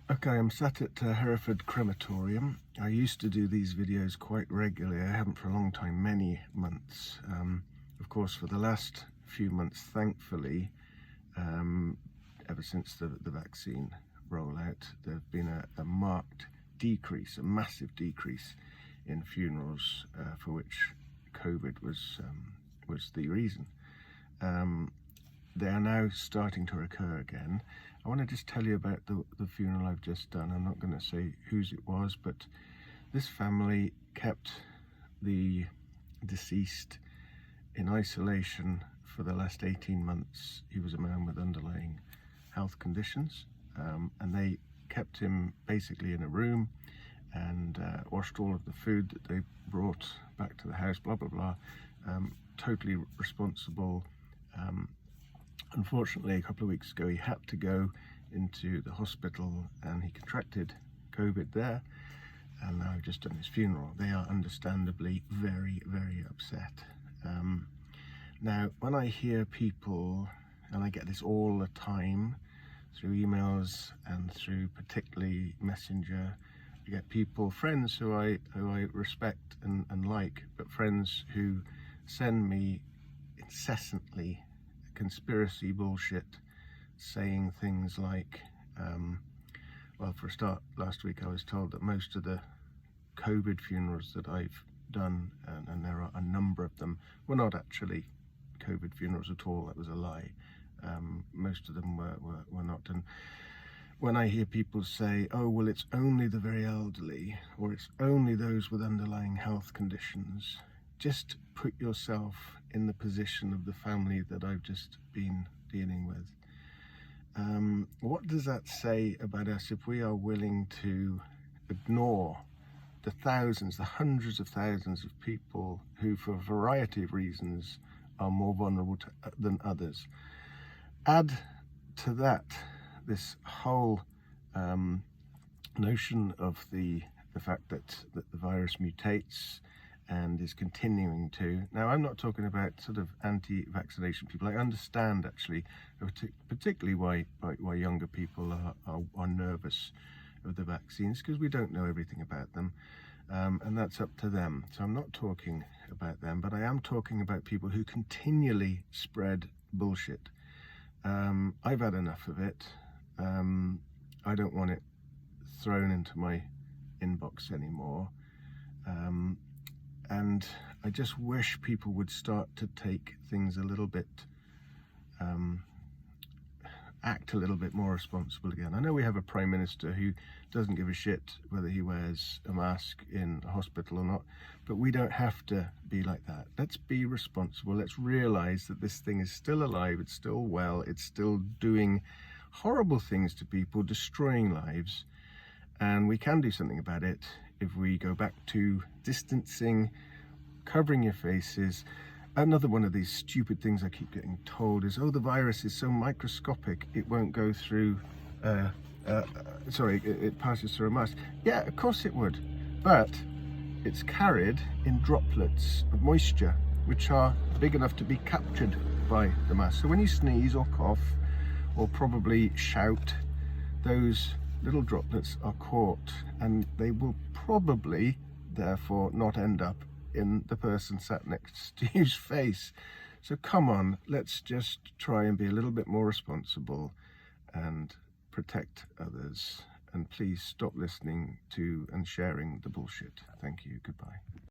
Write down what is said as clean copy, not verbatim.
Okay, I'm sat at Hereford Crematorium. I used to do these videos quite regularly. I haven't for a long time, many months. Of course, for the last few months, thankfully, ever since the vaccine rollout, there have been a marked decrease, a massive decrease in funerals for which COVID was the reason. They are now starting to recur again. I want to just tell you about the funeral I've just done. I'm not going to say whose it was, but this family kept the deceased in isolation for the last 18 months. He was a man with underlying health conditions, and they kept him basically in a room and washed all of the food that they brought back to the house, blah, blah, blah. Totally responsible. Unfortunately, a couple of weeks ago, he had to go into the hospital and he contracted COVID there, and now I've just done his funeral. They are understandably very, very upset. Now, when I hear people, and I get this all the time through emails and through particularly Messenger, I get people, friends who I respect and like, but friends who send me incessantly conspiracy bullshit, saying things like, well, for a start, last week I was told that most of the COVID funerals that I've done, and there are a number of them, were not actually COVID funerals at all. That was a lie. Most of them were not. And when I hear people say, oh, well, it's only the very elderly, or it's only those with underlying health conditions, just put yourself in the position of the family that I've just been dealing with. What does that say about us if we are willing to ignore the thousands, the hundreds of thousands of people who, for a variety of reasons, are more vulnerable than others? Add to that this whole notion of the fact that the virus mutates and is continuing to. Now, I'm not talking about sort of anti-vaccination people. I understand actually, particularly why younger people are nervous of the vaccines, because we don't know everything about them, and that's up to them. So I'm not talking about them, but I am talking about people who continually spread bullshit. I've had enough of it. I don't want it thrown into my inbox anymore. And I just wish people would start to take things a little bit, act a little bit more responsible again. I know we have a Prime Minister who doesn't give a shit whether he wears a mask in a hospital or not, but we don't have to be like that. Let's be responsible. Let's realise that this thing is still alive, it's still well, it's still doing horrible things to people, destroying lives, and we can do something about it if we go back to distancing, covering your faces. Another one of these stupid things I keep getting told is, oh, the virus is so microscopic, it won't go through, it passes through a mask. Yeah, of course it would, but it's carried in droplets of moisture, which are big enough to be captured by the mask. So when you sneeze or cough, or probably shout, those little droplets are caught, and they will probably therefore not end up in the person sat next to you's face. So come on, let's just try and be a little bit more responsible and protect others, and please stop listening to and sharing the bullshit. Thank you. Goodbye.